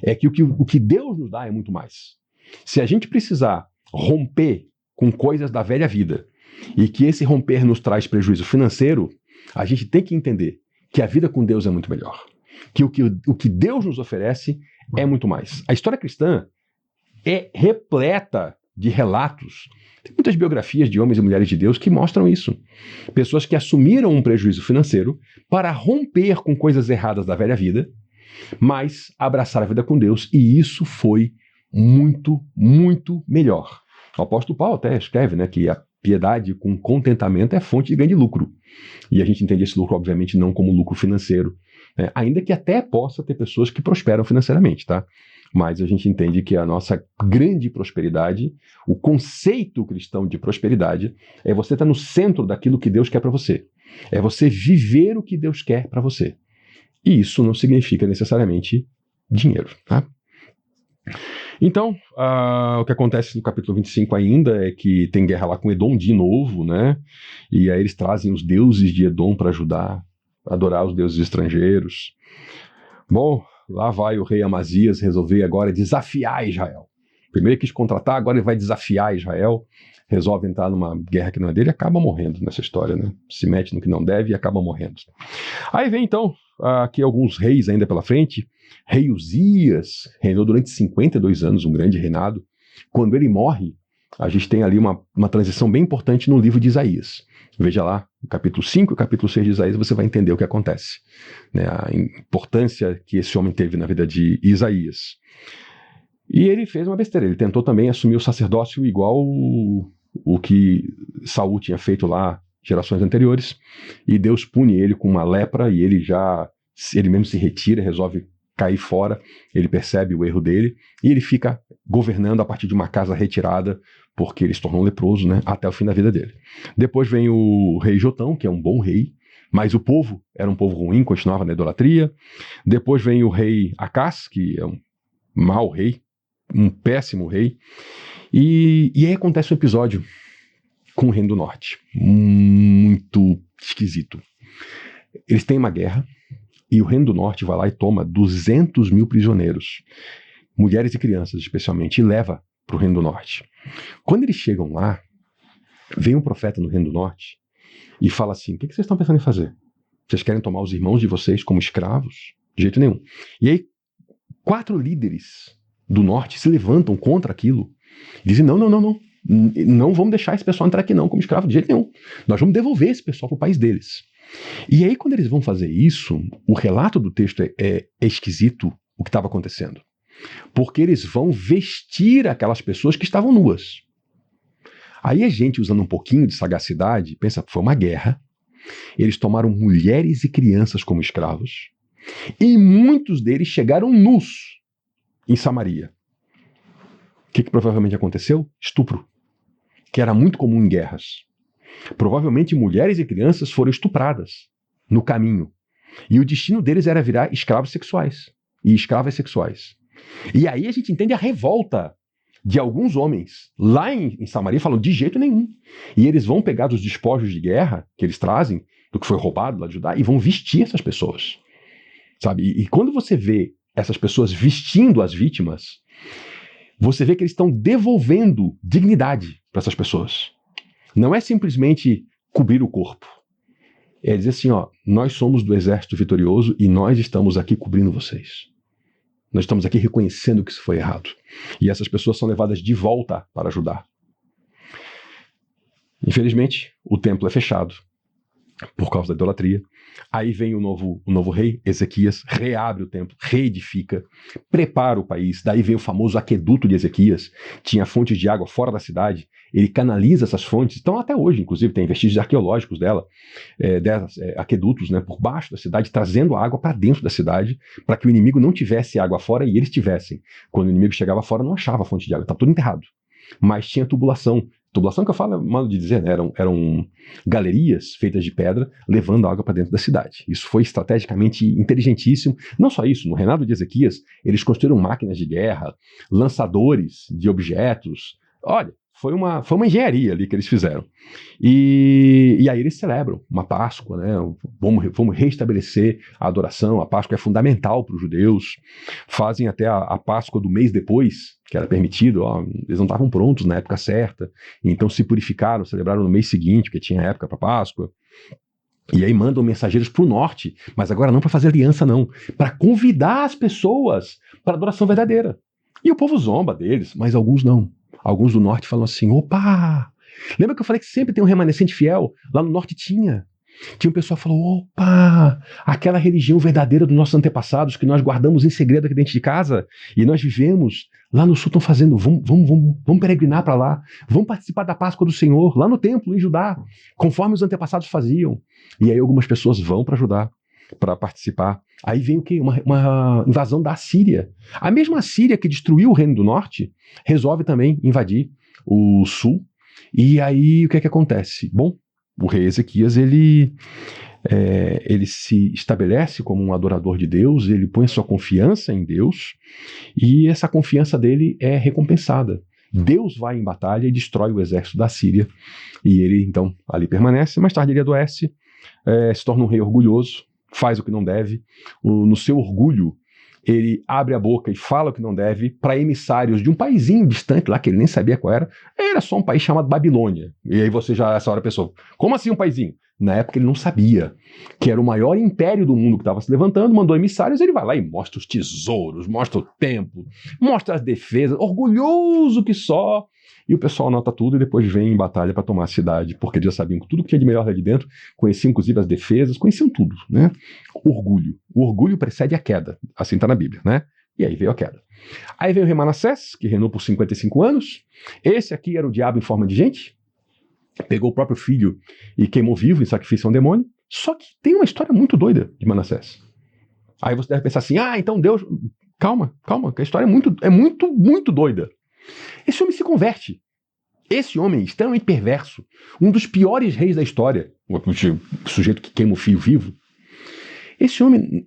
é que o que Deus nos dá é muito mais. Se a gente precisar romper com coisas da velha vida e que esse romper nos traz prejuízo financeiro, a gente tem que entender que a vida com Deus é muito melhor. Que o que Deus nos oferece é muito mais. A história cristã é repleta de relatos. Tem muitas biografias de homens e mulheres de Deus que mostram isso. Pessoas que assumiram um prejuízo financeiro para romper com coisas erradas da velha vida, mas abraçar a vida com Deus. E isso foi muito, muito melhor. O apóstolo Paulo até escreve, né, que a piedade com contentamento é fonte de grande lucro. E a gente entende esse lucro, obviamente, não como lucro financeiro, né, ainda que até possa ter pessoas que prosperam financeiramente, tá? Mas a gente entende que a nossa grande prosperidade, o conceito cristão de prosperidade, é você estar no centro daquilo que Deus quer para você. É você viver o que Deus quer para você. E isso não significa necessariamente dinheiro, tá? Então, o que acontece no capítulo 25 ainda é que tem guerra lá com Edom de novo, né? E aí eles trazem os deuses de Edom para ajudar a adorar os deuses estrangeiros. Bom, lá vai o rei Amazias resolver agora desafiar Israel. Primeiro quis contratar, agora ele vai desafiar Israel. Resolve entrar numa guerra que não é dele e acaba morrendo nessa história, né? Se mete no que não deve e acaba morrendo. Aí vem então, aqui alguns reis ainda pela frente. Rei Uzias reinou durante 52 anos, um grande reinado. Quando ele morre, a gente tem ali uma transição bem importante no livro de Isaías. Veja lá, no capítulo 5 e capítulo 6 de Isaías, você vai entender o que acontece, né? A importância que esse homem teve na vida de Isaías. E ele fez uma besteira, ele tentou também assumir o sacerdócio igual o que Saul tinha feito lá gerações anteriores, e Deus pune ele com uma lepra, e ele mesmo se retira, resolve cair fora, ele percebe o erro dele, e ele fica governando a partir de uma casa retirada, porque ele se tornou leproso, né, até o fim da vida dele. Depois vem o rei Jotão, que é um bom rei, mas o povo era um povo ruim, continuava na idolatria. Depois vem o rei Acás, que é um mau rei, um péssimo rei, e aí acontece um episódio com o Reino do Norte, muito esquisito. Eles têm uma guerra, e o Reino do Norte vai lá e toma 200 mil prisioneiros, mulheres e crianças especialmente, e leva para o Reino do Norte. Quando eles chegam lá, vem um profeta no Reino do Norte e fala assim, o que vocês estão pensando em fazer? Vocês querem tomar os irmãos de vocês como escravos? De jeito nenhum. E aí, 4 líderes do Norte se levantam contra aquilo e dizem, não vamos deixar esse pessoal entrar aqui não como escravo de jeito nenhum. Nós vamos devolver esse pessoal para o país deles. E aí, quando eles vão fazer isso, o relato do texto é esquisito o que estava acontecendo. Porque eles vão vestir aquelas pessoas que estavam nuas. Aí a gente, usando um pouquinho de sagacidade, pensa, foi uma guerra, eles tomaram mulheres e crianças como escravos, e muitos deles chegaram nus em Samaria. O que provavelmente aconteceu? Estupro, que era muito comum em guerras. Provavelmente mulheres e crianças foram estupradas no caminho. E o destino deles era virar escravos sexuais e escravas sexuais. E aí a gente entende a revolta de alguns homens lá em Samaria, falam de jeito nenhum. E eles vão pegar os despojos de guerra que eles trazem, do que foi roubado lá de Judá, e vão vestir essas pessoas. Sabe? E quando você vê essas pessoas vestindo as vítimas, você vê que eles estão devolvendo dignidade para essas pessoas. Não é simplesmente cobrir o corpo. É dizer assim, ó, nós somos do exército vitorioso e nós estamos aqui cobrindo vocês. Nós estamos aqui reconhecendo que isso foi errado. E essas pessoas são levadas de volta para Judá. Infelizmente, o templo é fechado por causa da idolatria. Aí vem o novo rei, Ezequias, reabre o templo, reedifica, prepara o país. Daí vem o famoso aqueduto de Ezequias, tinha fontes de água fora da cidade, ele canaliza essas fontes. Então até hoje, inclusive, tem vestígios arqueológicos aquedutos, né, por baixo da cidade, trazendo água para dentro da cidade, para que o inimigo não tivesse água fora e eles tivessem. Quando o inimigo chegava fora, não achava fonte de água, estava tudo enterrado. Mas tinha tubulação. Tubulação que eu falo é modo de dizer, né? Eram galerias feitas de pedra levando água para dentro da cidade. Isso foi estrategicamente inteligentíssimo. Não só isso, no reinado de Ezequias, eles construíram máquinas de guerra, lançadores de objetos. Olha, foi uma engenharia ali que eles fizeram. E aí eles celebram uma Páscoa, né? Vamos restabelecer a adoração. A Páscoa é fundamental para os judeus. Fazem até a Páscoa do mês depois, que era permitido. Eles não estavam prontos na época certa, então se purificaram, celebraram no mês seguinte, porque tinha época para Páscoa. E aí mandam mensageiros para o norte, mas agora não para fazer aliança não, para convidar as pessoas para a adoração verdadeira. E o povo zomba deles, mas alguns não. Alguns do norte falam assim, opa, lembra que eu falei que sempre tem um remanescente fiel? Lá no norte tinha. Tinha um pessoal que falou, opa, aquela religião verdadeira dos nossos antepassados que nós guardamos em segredo aqui dentro de casa e nós vivemos, lá no sul estão fazendo, vamos peregrinar para lá, vamos participar da Páscoa do Senhor, lá no templo, em Judá, conforme os antepassados faziam. E aí algumas pessoas vão para Judá para participar. Aí vem o quê? Uma invasão da Assíria. A mesma Assíria que destruiu o Reino do Norte resolve também invadir o sul. E aí o que é que acontece? Bom, o rei Ezequias ele se estabelece como um adorador de Deus, ele põe a sua confiança em Deus e essa confiança dele é recompensada. Deus vai em batalha e destrói o exército da Síria e ele então ali permanece. Mais tarde ele adoece, se torna um rei orgulhoso, faz o que não deve, no seu orgulho ele abre a boca e fala o que não deve para emissários de um paizinho distante lá, que ele nem sabia qual era só um país chamado Babilônia. E aí você já, essa hora pensou, como assim um paizinho? Na época ele não sabia que era o maior império do mundo que estava se levantando, mandou emissários, ele vai lá e mostra os tesouros, mostra o templo, mostra as defesas, orgulhoso que só. E o pessoal anota tudo e depois vem em batalha para tomar a cidade, porque eles já sabiam tudo que tinha de melhor lá de dentro, conheciam inclusive as defesas, conheciam tudo, né? Orgulho. O orgulho precede a queda, assim está na Bíblia, né? E aí veio a queda. Aí veio o rei Manassés, que reinou por 55 anos. Esse aqui era o diabo em forma de gente. Pegou o próprio filho e queimou vivo em sacrifício a um demônio. Só que tem uma história muito doida de Manassés. Aí você deve pensar assim, então Deus... Calma, que a história é muito doida. Esse homem se converte. Esse homem extremamente perverso, um dos piores reis da história, o sujeito que queima o filho vivo. Esse homem,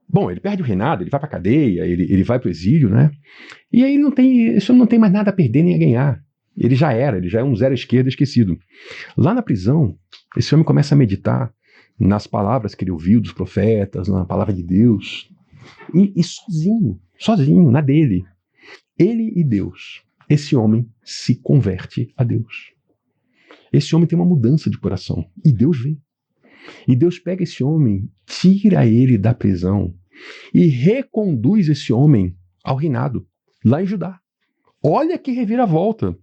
bom, ele perde o reinado, ele vai para a cadeia, ele vai para o exílio, né? E aí esse homem não tem mais nada a perder nem a ganhar. Ele já é um zero à esquerda esquecido. Lá na prisão, esse homem começa a meditar nas palavras que ele ouviu dos profetas, na palavra de Deus, e sozinho, na dele. Ele e Deus. Esse homem se converte a Deus. Esse homem tem uma mudança de coração. E Deus vê. E Deus pega esse homem, tira ele da prisão e reconduz esse homem ao reinado, lá em Judá. Olha que reviravolta.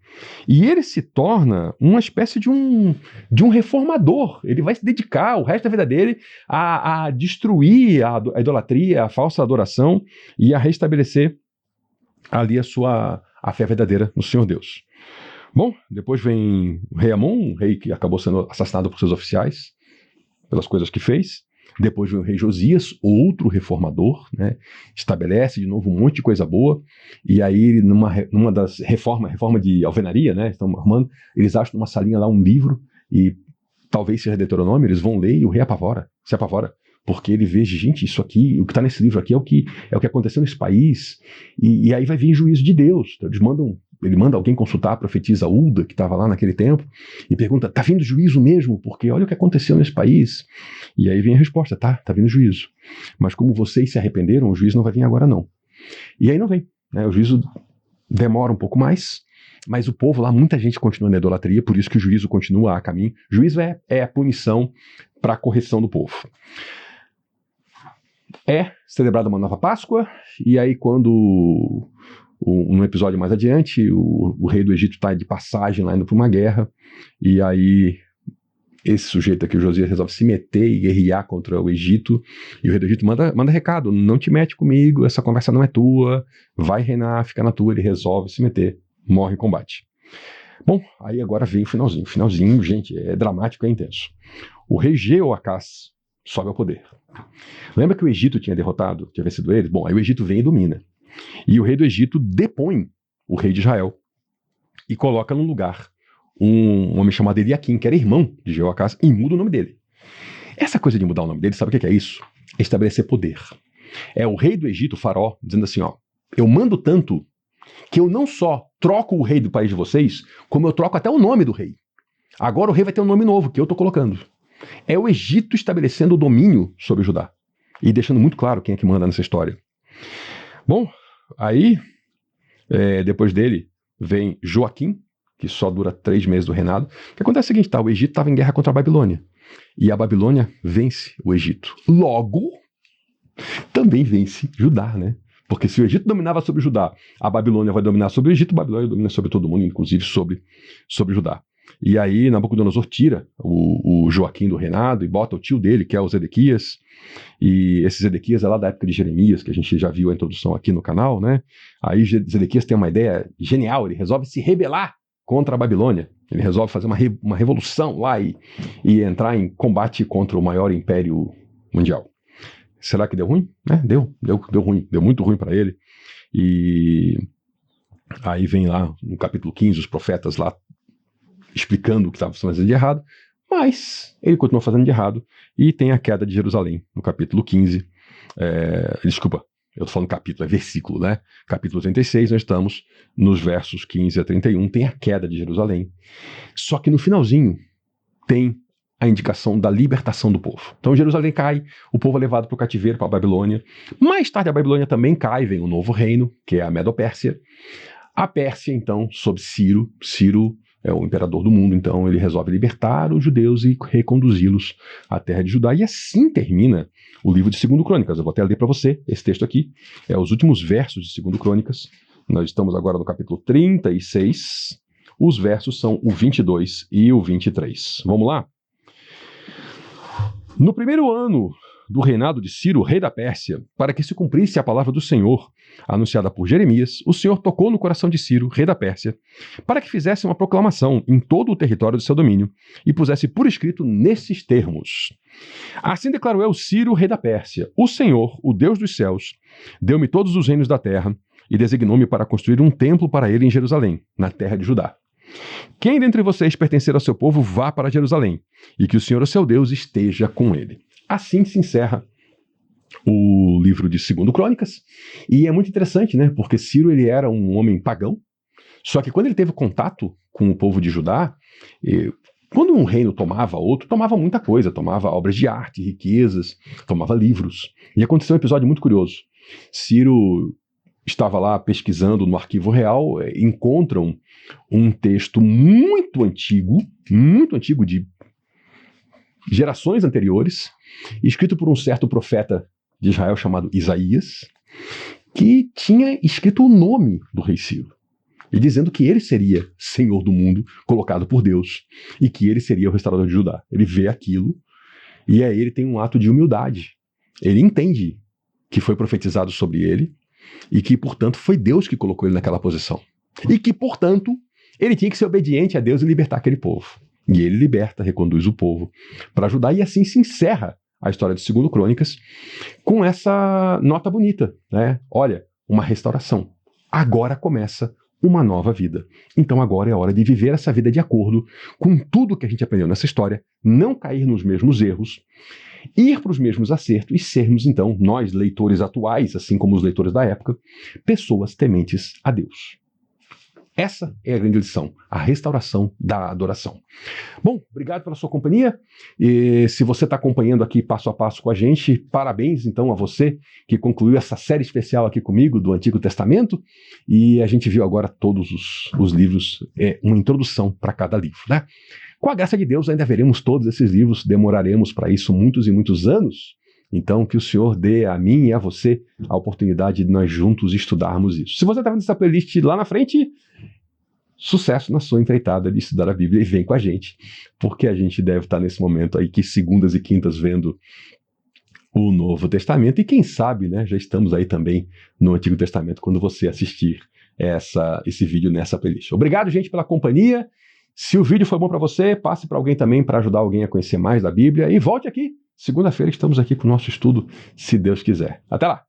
E ele se torna uma espécie de um reformador. Ele vai se dedicar o resto da vida dele a destruir a idolatria, a falsa adoração e a restabelecer ali a fé verdadeira no Senhor Deus. Bom, depois vem o rei Amon, um rei que acabou sendo assassinado por seus oficiais, pelas coisas que fez. Depois vem o rei Josias, outro reformador, né? Estabelece de novo um monte de coisa boa. E aí, numa das reforma de alvenaria, né? Estão arrumando, eles acham numa salinha lá um livro, e talvez seja Deuteronômio, eles vão ler e o rei se apavora. Porque ele vê, gente, isso aqui, o que está nesse livro aqui é o que aconteceu nesse país, e aí vai vir juízo de Deus. Então, ele manda alguém consultar a profetisa Hulda, que estava lá naquele tempo, e pergunta, tá vindo juízo mesmo? Porque olha o que aconteceu nesse país. E aí vem a resposta, tá vindo juízo. Mas como vocês se arrependeram, o juízo não vai vir agora não. E aí não vem, né? O juízo demora um pouco mais, mas o povo lá, muita gente continua na idolatria, por isso que o juízo continua a caminho. Juízo é a punição para a correção do povo. É celebrada uma nova Páscoa, e aí quando Um episódio mais adiante, o rei do Egito está de passagem lá indo para uma guerra, e aí esse sujeito aqui, o Josias, resolve se meter e guerrear contra o Egito, e o rei do Egito manda recado: não te mete comigo, essa conversa não é tua, vai reinar, fica na tua. Ele resolve se meter, morre em combate. Bom, aí agora vem o finalzinho. O finalzinho, gente, é dramático, é intenso. O rei Jeoacás sobe ao poder. Lembra que o Egito tinha derrotado, tinha vencido eles? Bom, aí o Egito vem e domina. E o rei do Egito depõe o rei de Israel e coloca no lugar um homem chamado Eliaquim, que era irmão de Jeoacás, e muda o nome dele. Essa coisa de mudar o nome dele, sabe o que é isso? É estabelecer poder. É o rei do Egito, o faraó, dizendo assim, ó: eu mando tanto que eu não só troco o rei do país de vocês, como eu troco até o nome do rei. Agora o rei vai ter um nome novo, que eu estou colocando. É o Egito estabelecendo o domínio sobre Judá e deixando muito claro quem é que manda nessa história. Bom, aí, depois dele, vem Joaquim, que só dura 3 meses do reinado. O que acontece é o seguinte, tá? O Egito estava em guerra contra a Babilônia. E a Babilônia vence o Egito. Logo, também vence Judá, né? Porque se o Egito dominava sobre Judá, a Babilônia vai dominar sobre o Egito, a Babilônia domina sobre todo mundo, inclusive sobre Judá. E aí Nabucodonosor tira o Joaquim do reinado e bota o tio dele, que é o Zedequias. E esse Zedequias é lá da época de Jeremias, que a gente já viu a introdução aqui no canal, né? Aí Zedequias tem uma ideia genial, ele resolve se rebelar contra a Babilônia. Ele resolve fazer uma revolução lá e entrar em combate contra o maior império mundial. Será que deu ruim? Deu ruim, deu muito ruim para ele. E aí vem lá no capítulo 15 os profetas lá explicando o que estava fazendo de errado, mas ele continua fazendo de errado e tem a queda de Jerusalém no capítulo 15. Desculpa, eu estou falando capítulo, é versículo, né? Capítulo 36, nós estamos nos versos 15 a 31, tem a queda de Jerusalém. Só que no finalzinho tem a indicação da libertação do povo. Então Jerusalém cai, o povo é levado para o cativeiro, para a Babilônia. Mais tarde a Babilônia também cai, vem um novo reino, que é a Medo-Pérsia. A Pérsia, então, sob Ciro. Ciro é o imperador do mundo, então ele resolve libertar os judeus e reconduzi-los à terra de Judá. E assim termina o livro de 2 Crônicas. Eu vou até ler para você esse texto aqui. É os últimos versos de 2 Crônicas. Nós estamos agora no capítulo 36. Os versos são o 22 e o 23. Vamos lá? No primeiro ano do reinado de Ciro, rei da Pérsia, para que se cumprisse a palavra do Senhor, anunciada por Jeremias, o Senhor tocou no coração de Ciro, rei da Pérsia, para que fizesse uma proclamação em todo o território do seu domínio e pusesse por escrito nesses termos: assim declarou eu, Ciro, rei da Pérsia: o Senhor, o Deus dos céus, deu-me todos os reinos da terra e designou-me para construir um templo para ele em Jerusalém, na terra de Judá. Quem dentre vocês pertencer ao seu povo, vá para Jerusalém, e que o Senhor, o seu Deus, esteja com ele. Assim se encerra o livro de 2 Crônicas, e é muito interessante, né? Porque Ciro, ele era um homem pagão, só que quando ele teve contato com o povo de Judá, quando um reino tomava outro, tomava muita coisa, tomava obras de arte, riquezas, tomava livros. E aconteceu um episódio muito curioso. Ciro estava lá pesquisando no arquivo real, encontram um texto muito antigo de gerações anteriores, escrito por um certo profeta de Israel chamado Isaías, que tinha escrito o nome do rei Ciro, e dizendo que ele seria senhor do mundo, colocado por Deus, e que ele seria o restaurador de Judá. Ele vê aquilo, e aí ele tem um ato de humildade. Ele entende que foi profetizado sobre ele, e que, portanto, foi Deus que colocou ele naquela posição. E que, portanto, ele tinha que ser obediente a Deus e libertar aquele povo. E ele liberta, reconduz o povo para ajudar, e assim se encerra a história de 2 Crônicas com essa nota bonita, né? Olha, uma restauração. Agora começa uma nova vida. Então agora é hora de viver essa vida de acordo com tudo que a gente aprendeu nessa história, não cair nos mesmos erros, ir para os mesmos acertos e sermos, então, nós, leitores atuais, assim como os leitores da época, pessoas tementes a Deus. Essa é a grande lição, a restauração da adoração. Bom, obrigado pela sua companhia. E se você está acompanhando aqui passo a passo com a gente, parabéns então a você que concluiu essa série especial aqui comigo do Antigo Testamento. E a gente viu agora todos os livros, uma introdução para cada livro, né? Com a graça de Deus ainda veremos todos esses livros, demoraremos para isso muitos e muitos anos, Então, que o Senhor dê a mim e a você a oportunidade de nós juntos estudarmos isso. Se você está vendo essa playlist lá na frente, sucesso na sua empreitada de estudar a Bíblia e vem com a gente, porque a gente deve estar nesse momento aí que segundas e quintas vendo o Novo Testamento e quem sabe, né, já estamos aí também no Antigo Testamento quando você assistir esse vídeo nessa playlist. Obrigado, gente, pela companhia. Se o vídeo foi bom para você, passe para alguém também para ajudar alguém a conhecer mais da Bíblia e volte aqui. Segunda-feira estamos aqui com o nosso estudo, se Deus quiser. Até lá!